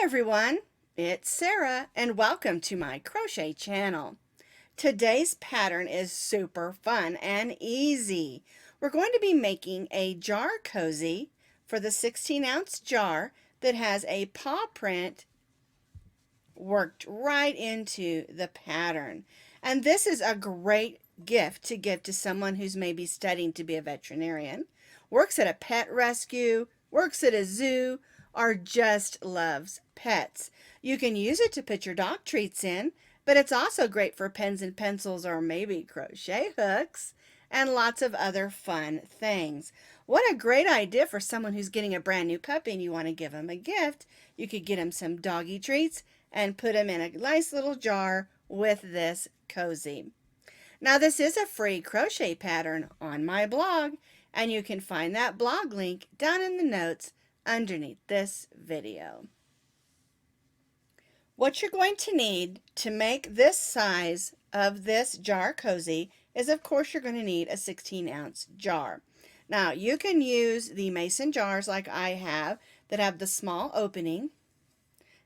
everyone, it's Sarah and welcome to my crochet channel. Today's pattern is super fun and easy. We're going to be making a jar cozy for the 16-ounce jar that has a paw print worked right into the pattern. And this is a great gift to give to someone who's maybe studying to be a veterinarian, works at a pet rescue, works at a zoo, or just loves pets. You can use it to put your dog treats in, but it's also great for pens and pencils or maybe crochet hooks and lots of other fun things. What a great idea for someone who's getting a brand new puppy and you want to give them a gift. You could get them some doggy treats and put them in a nice little jar with this cozy. Now this is a free crochet pattern on my blog, and you can find that blog link down in the notes underneath this video. What you're going to need to make this size of this jar cozy is, of course, you're going to need a 16-ounce jar. Now you can use the mason jars like I have that have the small opening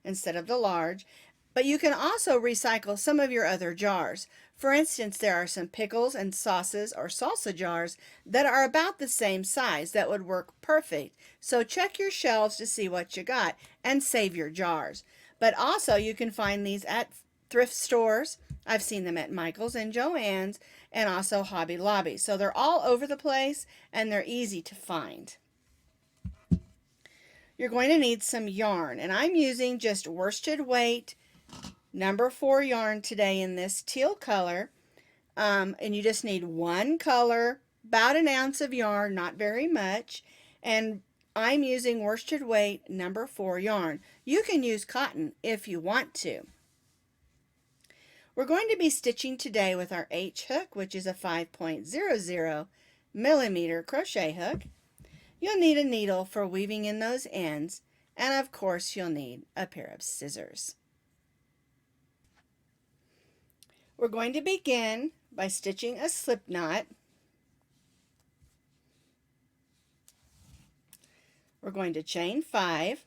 instead of the large, but you can also recycle some of your other jars. For instance, there are some pickles and sauces or salsa jars that are about the same size that would work perfect. So check your shelves to see what you got and save your jars. But also you can find these at thrift stores. I've seen them at Michael's and Joann's and also Hobby Lobby. So they're all over the place and they're easy to find. You're going to need some yarn, and I'm using just worsted weight number 4 yarn today in this teal color, and you just need one color, about an ounce of yarn, not very much, and I'm using worsted weight number 4 yarn. You can use cotton if you want to. We're going to be stitching today with our H hook, which is a 5.00 millimeter crochet hook. You'll need a needle for weaving in those ends, and of course you'll need a pair of scissors. We're going to begin by stitching a slip knot. We're going to chain 5.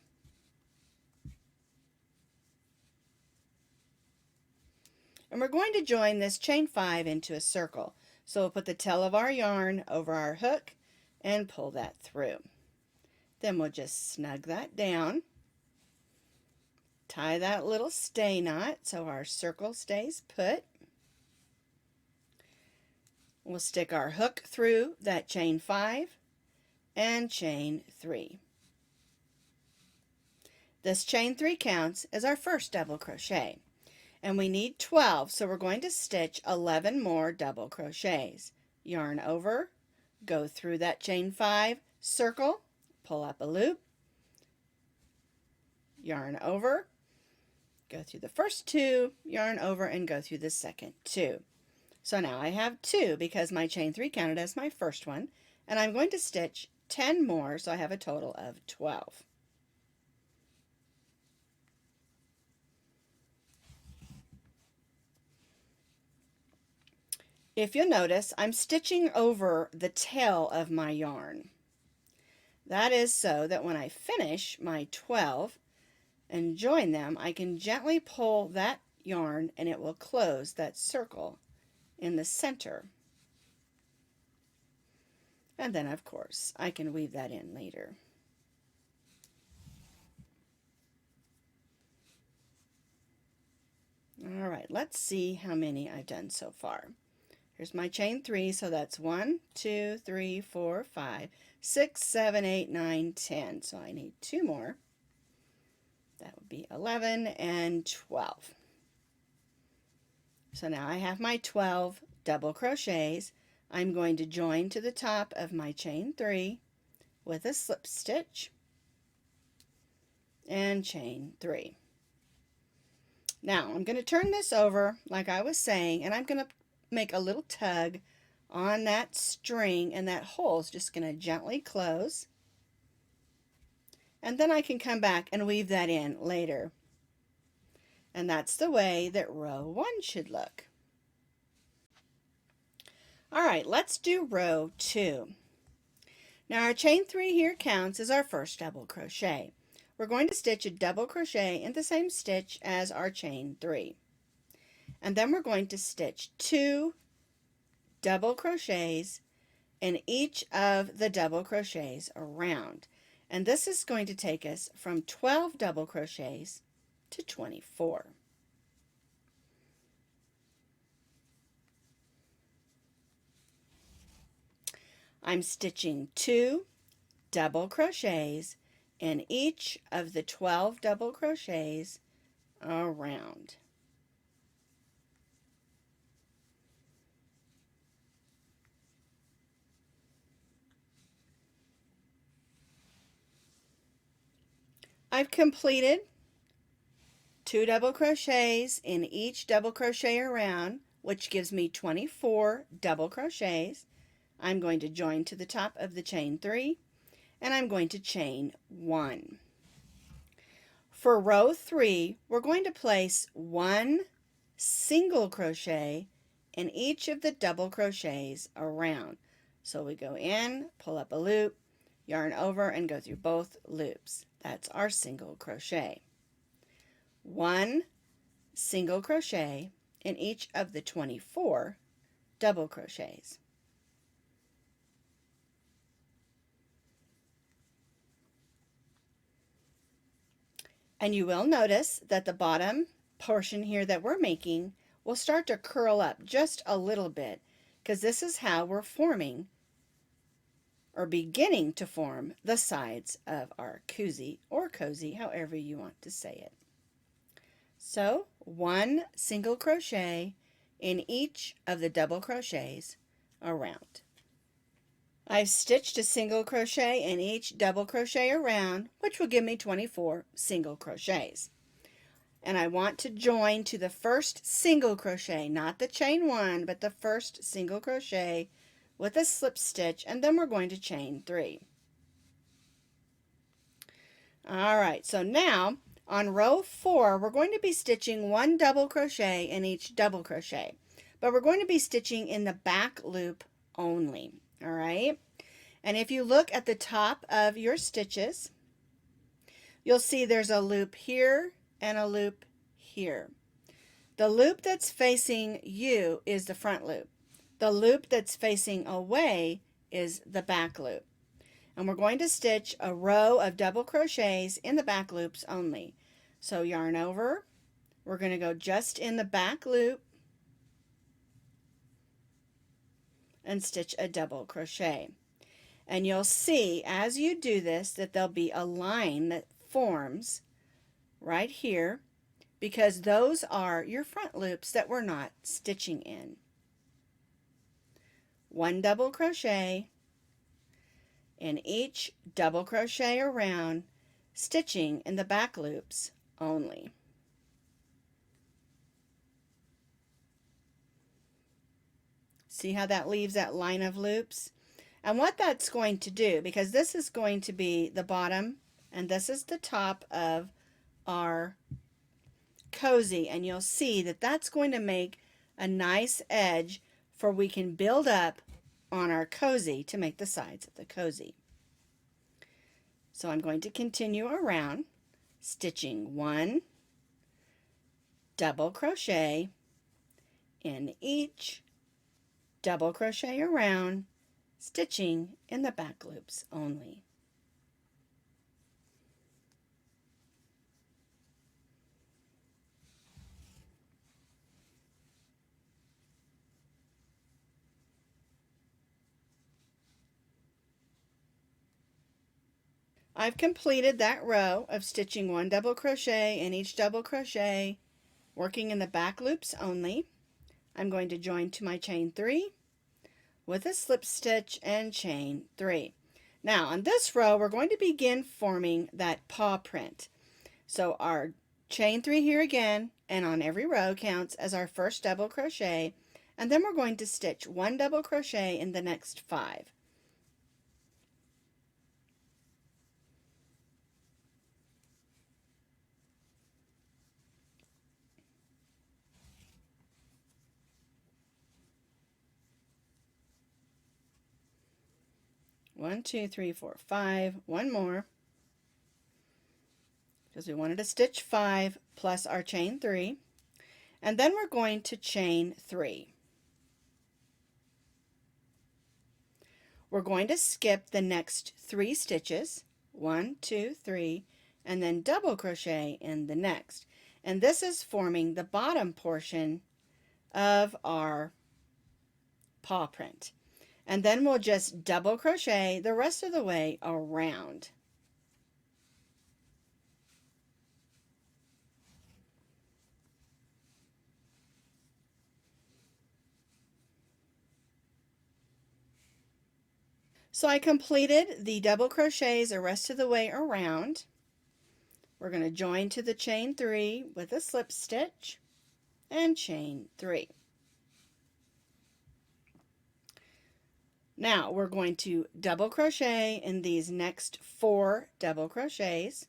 And we're going to join this chain 5 into a circle. So we'll put the tail of our yarn over our hook and pull that through. Then we'll just snug that down. Tie that little stay knot so our circle stays put. We'll stick our hook through that chain 5 and chain 3. This chain 3 counts as our first double crochet, and we need 12, so we're going to stitch 11 more double crochets. Yarn over, go through that chain 5, circle, pull up a loop, yarn over, go through the first 2, yarn over, and go through the second 2. So now I have 2 because my chain 3 counted as my first one, and I'm going to stitch 10 more, so I have a total of 12. If you'll notice, I'm stitching over the tail of my yarn. That is so that when I finish my 12 and join them, I can gently pull that yarn and it will close that circle in the center. And then, of course, I can weave that in later. All right, let's see how many I've done so far. Here's my chain 3, so that's 1, 2, 3, 4, 5, 6, 7, 8, 9, 10. So I need 2 more. That would be 11 and 12. So now I have my 12 double crochets. I'm going to join to the top of my chain 3 with a slip stitch and chain 3. Now I'm going to turn this over like I was saying, and I'm going to make a little tug on that string, and that hole is just going to gently close, and then I can come back and weave that in later. And that's the way that row 1 should look. All right, let's do row 2. Now our chain 3 here counts as our first double crochet. we're going to stitch a double crochet in the same stitch as our chain 3. And then we're going to stitch 2 double crochets in each of the double crochets around. And this is going to take us from 12 double crochets to 24. I'm stitching 2 double crochets in each of the 12 double crochets around. I've completed 2 double crochets in each double crochet around, which gives me 24 double crochets. I'm going to join to the top of the chain 3, and I'm going to chain 1. For row 3, we're going to place 1 single crochet in each of the double crochets around. So we go in, pull up a loop, yarn over, and go through both loops. That's our single crochet. 1 single crochet in each of the 24 double crochets. And you will notice that the bottom portion here that we're making will start to curl up just a little bit, because this is how we're forming or beginning to form the sides of our koozie or cozy, however you want to say it. So 1 single crochet in each of the double crochets around. I've stitched a single crochet in each double crochet around, which will give me 24 single crochets. And I want to join to the first single crochet, not the chain 1, but the first single crochet with a slip stitch, and then we're going to chain 3. Alright, so now on row 4, we're going to be stitching 1 double crochet in each double crochet, but we're going to be stitching in the back loop only. Alright, and if you look at the top of your stitches, you'll see there's a loop here and a loop here. The loop that's facing you is the front loop. The loop that's facing away is the back loop. And we're going to stitch a row of double crochets in the back loops only. So yarn over, we're going to go just in the back loop and stitch a double crochet. And you'll see as you do this that there'll be a line that forms right here, because those are your front loops that we're not stitching in. 1 double crochet in each double crochet around, stitching in the back loops only. See how that leaves that line of loops? And what that's going to do, because this is going to be the bottom and this is the top of our cozy, and you'll see that that's going to make a nice edge for we can build up on our cozy to make the sides of the cozy. So I'm going to continue around, stitching 1 double crochet in each double crochet around, stitching in the back loops only. I've completed that row of stitching 1 double crochet in each double crochet, working in the back loops only. I'm going to join to my chain 3 with a slip stitch and chain 3. Now on this row we're going to begin forming that paw print. So our chain 3 here again, and on every row counts as our first double crochet, and then we're going to stitch 1 double crochet in the next 5. One, two, three, four, 5. One more. because we wanted to stitch 5 plus our chain 3, and then we're going to chain 3. We're going to skip the next 3 stitches, 1, 2, 3, and then double crochet in the next. And this is forming the bottom portion of our paw print. And then we'll just double crochet the rest of the way around. So I completed the double crochets the rest of the way around. We're going to join to the chain 3 with a slip stitch and chain 3. Now we're going to double crochet in these next 4 double crochets.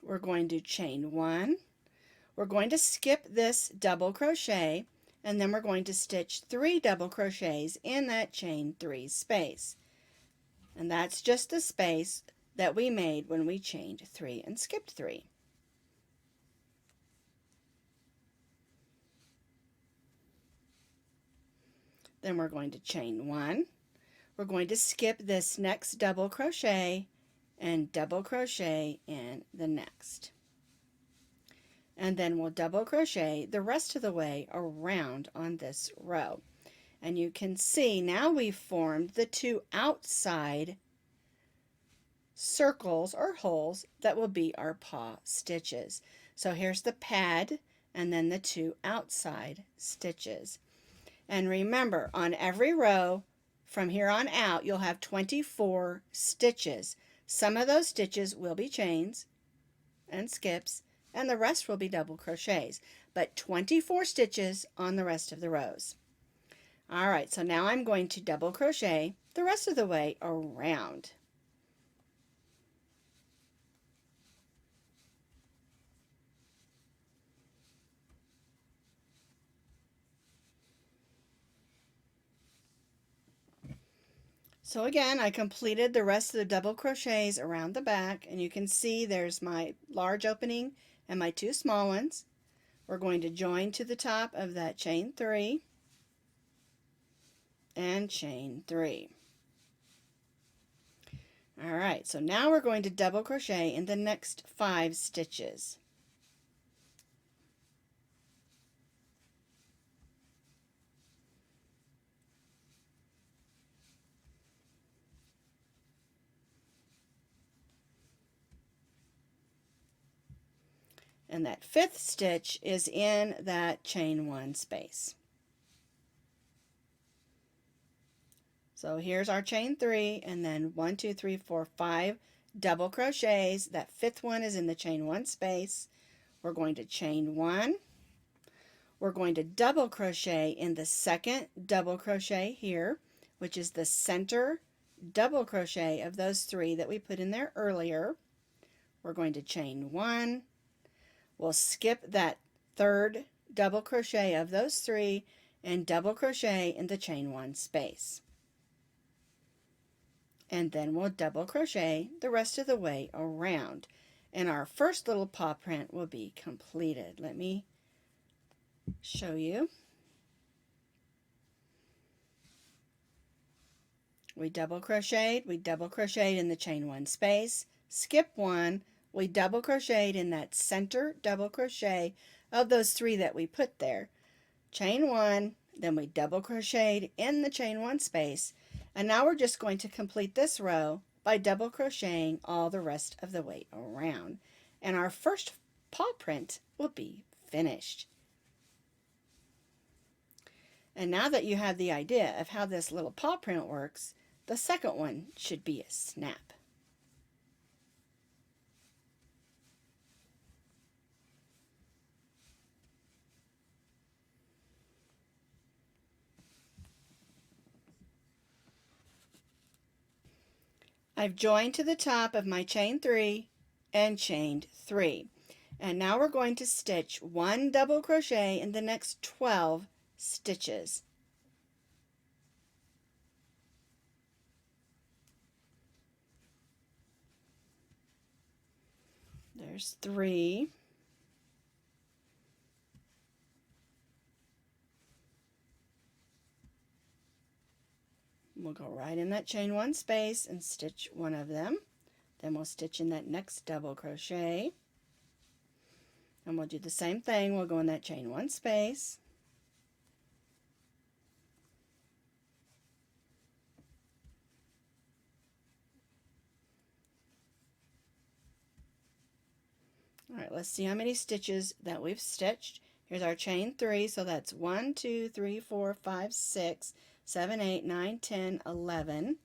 We're going to chain 1. We're going to skip this double crochet, and then we're going to stitch 3 double crochets in that chain 3 space. And that's just the space that we made when we chained 3 and skipped 3. Then we're going to chain 1. We're going to skip this next double crochet and double crochet in the next. And then we'll double crochet the rest of the way around on this row. And you can see now we've formed the 2 outside circles or holes that will be our paw stitches. So here's the pad and then the 2 outside stitches. And remember, on every row from here on out you'll have 24 stitches. Some of those stitches will be chains and skips, and the rest will be double crochets, but 24 stitches on the rest of the rows. Alright, so now I'm going to double crochet the rest of the way around. So again, I completed the rest of the double crochets around the back, and you can see there's my large opening and my 2 small ones. We're going to join to the top of that chain 3 and chain 3. Alright, so now we're going to double crochet in the next 5 stitches. And that 5th stitch is in that chain 1 space. So here's our chain 3, and then 1, 2, 3, 4, 5 double crochets. That 5th one is in the chain 1 space. We're going to chain 1. We're going to double crochet in the 2nd double crochet here, which is the center double crochet of those 3 that we put in there earlier. We're going to chain 1. We'll skip that 3rd double crochet of those 3 and double crochet in the chain 1 space. And then we'll double crochet the rest of the way around. And our first little paw print will be completed. Let me show you. We double crocheted in the chain 1 space, skip 1, we double crocheted in that center double crochet of those 3 that we put there, chain 1, then we double crocheted in the chain 1 space, and now we're just going to complete this row by double crocheting all the rest of the way around, and our first paw print will be finished. And now that you have the idea of how this little paw print works, the second one should be a snap. I've joined to the top of my chain 3 and chained 3. And now we're going to stitch 1 double crochet in the next 12 stitches. There's 3. We'll go right in that chain 1 space and stitch one of them. Then we'll stitch in that next double crochet. And we'll do the same thing. We'll go in that chain 1 space. Alright, let's see how many stitches that we've stitched. Here's our chain 3, so that's 1, 2, 3, 4, 5, 6, 7, 8, 9, 10, 11,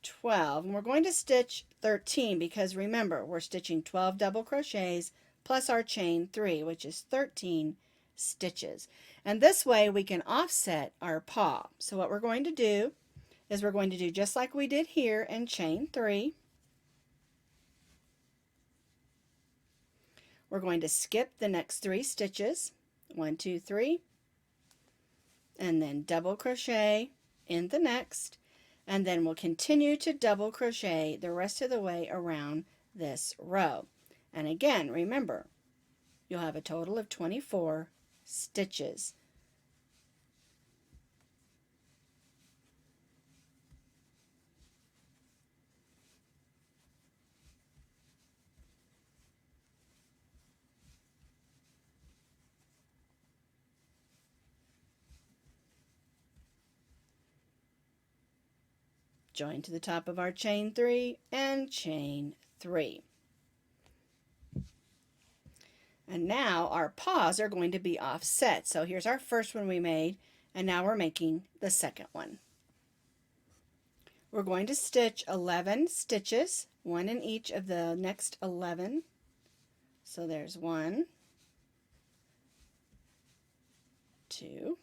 12. And we're going to stitch 13 because remember, we're stitching 12 double crochets plus our chain 3, which is 13 stitches. And this way we can offset our paw. So what we're going to do is we're going to do just like we did here and chain 3. We're going to skip the next 3 stitches, 1, 2, 3, and then double crochet in the next, and then we'll continue to double crochet the rest of the way around this row. And again, remember, you'll have a total of 24 stitches. Join to the top of our chain 3 and chain 3. And now our paws are going to be offset. So here's our first one we made, and now we're making the second one. We're going to stitch 11 stitches, 1 in each of the next 11. So there's 1, 2, 3.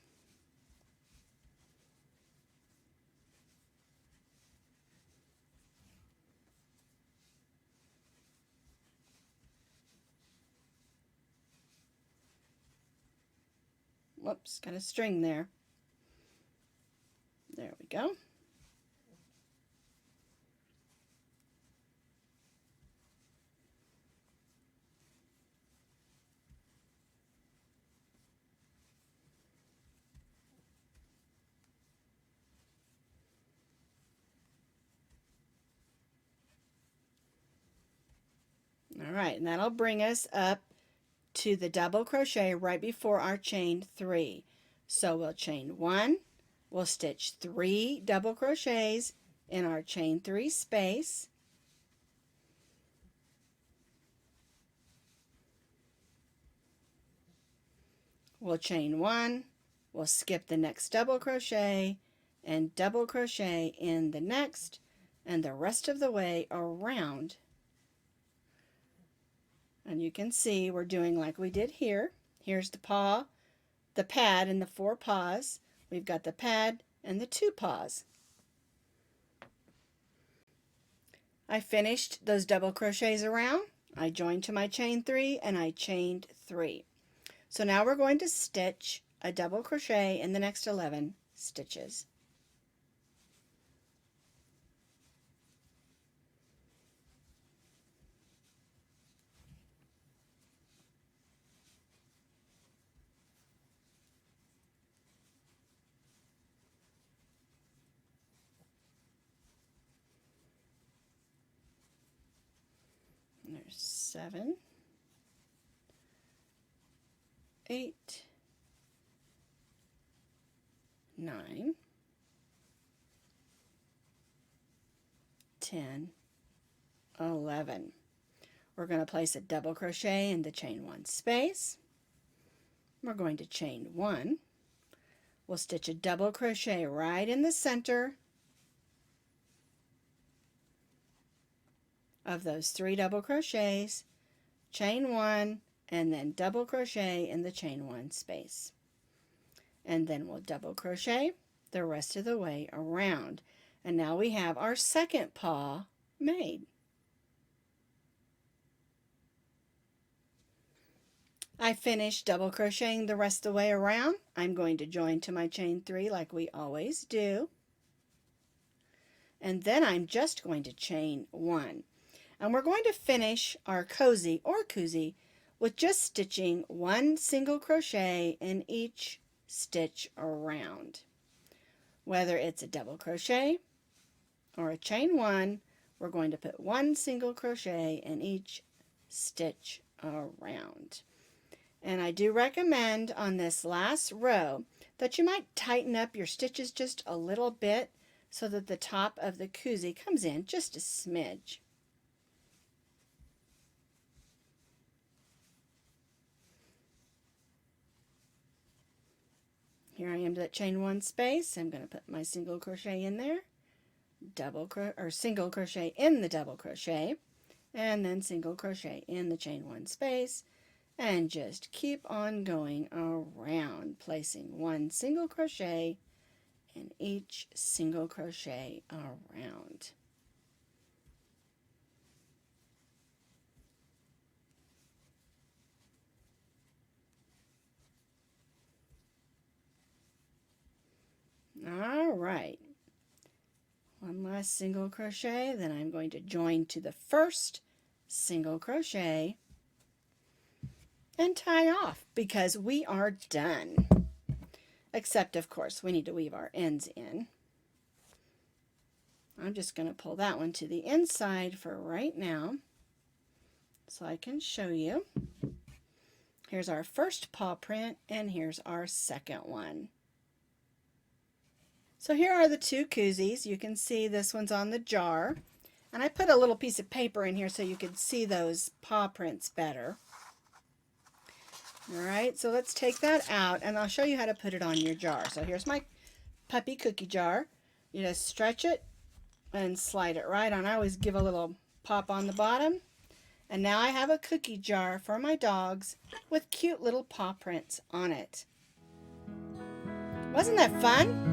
Whoops, got a string there. There we go. All right, and that'll bring us up to the double crochet right before our chain 3. So we'll chain 1, we'll stitch 3 double crochets in our chain 3 space. We'll chain 1, we'll skip the next double crochet and double crochet in the next, and the rest of the way around. And you can see we're doing like we did here. Here's the paw, the pad, and the 4 paws. We've got the pad and the 2 paws. I finished those double crochets around. I joined to my chain 3 and I chained 3. So now we're going to stitch a double crochet in the next 11 stitches. There's 7, 8, 9, 10, 11. We're going to place a double crochet in the chain 1 space. We're going to chain 1. We'll stitch a double crochet right in the center of those 3 double crochets, chain 1, and then double crochet in the chain 1 space. And then we'll double crochet the rest of the way around. And now we have our second paw made. I finished double crocheting the rest of the way around. I'm going to join to my chain 3 like we always do. And then I'm just going to chain 1. And we're going to finish our cozy or koozie with just stitching 1 single crochet in each stitch around. Whether it's a double crochet or a chain 1, we're going to put 1 single crochet in each stitch around. And I do recommend on this last row that you might tighten up your stitches just a little bit so that the top of the koozie comes in just a smidge. Here I am to that chain 1 space. I'm going to put my single crochet in there, single crochet in the double crochet, and then single crochet in the chain 1 space, and just keep on going around, placing 1 single crochet in each single crochet around. All right, 1 last single crochet, then I'm going to join to the first single crochet and tie off because we are done. Except, of course, we need to weave our ends in. I'm just going to pull that one to the inside for right now so I can show you. Here's our first paw print, and here's our second one. So here are the 2 koozies. You can see this one's on the jar. And I put a little piece of paper in here so you could see those paw prints better. Alright, so let's take that out and I'll show you how to put it on your jar. So here's my puppy cookie jar. You just stretch it and slide it right on. I always give a little pop on the bottom. And now I have a cookie jar for my dogs with cute little paw prints on it. Wasn't that fun?